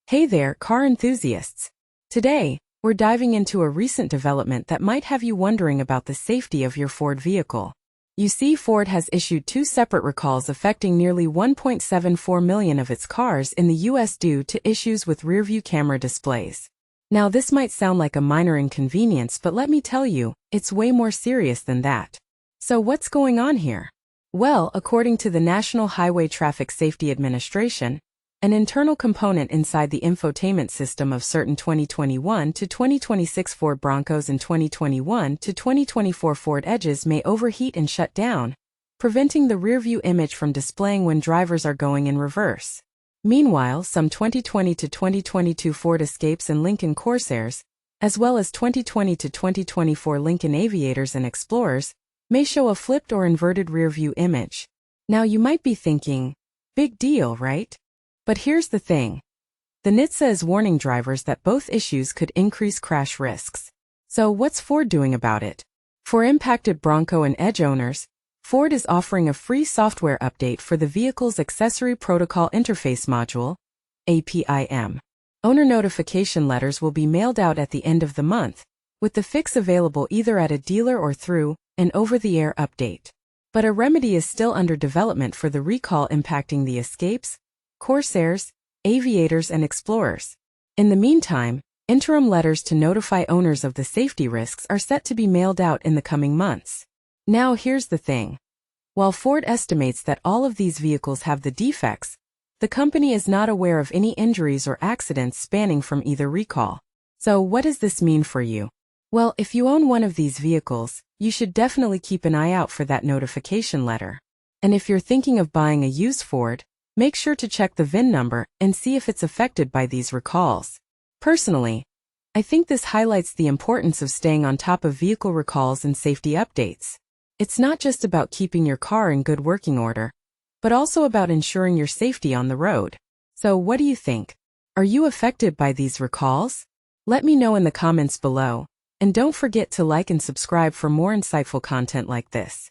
Hey there, car enthusiasts. Today, we're diving into a recent development that might have you wondering about the safety of your Ford vehicle. You see, Ford has issued two separate recalls affecting nearly 1.74 million of its cars in the US due to issues with rearview camera displays. Now, this might sound like a minor inconvenience, but let me tell you, it's way more serious than that. So what's going on here? Well, according to the National Highway Traffic Safety Administration, an internal component inside the infotainment system of certain 2021 to 2026 Ford Broncos and 2021 to 2024 Ford Edges may overheat and shut down, preventing the rearview image from displaying when drivers are going in reverse. Meanwhile, some 2020 to 2022 Ford Escapes and Lincoln Corsairs, as well as 2020 to 2024 Lincoln Aviators and Explorers, may show a flipped or inverted rearview image. Now you might be thinking, big deal, right? But here's the thing. The NHTSA is warning drivers that both issues could increase crash risks. So what's Ford doing about it? For impacted Bronco and Edge owners, Ford is offering a free software update for the vehicle's Accessory Protocol Interface Module, APIM. Owner notification letters will be mailed out at the end of the month, with the fix available either at a dealer or through an over-the-air update. But a remedy is still under development for the recall impacting the Escapes, Corsairs, Aviators and Explorers. In the meantime, interim letters to notify owners of the safety risks are set to be mailed out in the coming months. Now here's the thing. While Ford estimates that all of these vehicles have the defects, the company is not aware of any injuries or accidents spanning from either recall. So what does this mean for you? Well, if you own one of these vehicles, you should definitely keep an eye out for that notification letter. And if you're thinking of buying a used Ford, make sure to check the VIN number and see if it's affected by these recalls. Personally, I think this highlights the importance of staying on top of vehicle recalls and safety updates. It's not just about keeping your car in good working order, but also about ensuring your safety on the road. So what do you think? Are you affected by these recalls? Let me know in the comments below, and don't forget to like and subscribe for more insightful content like this.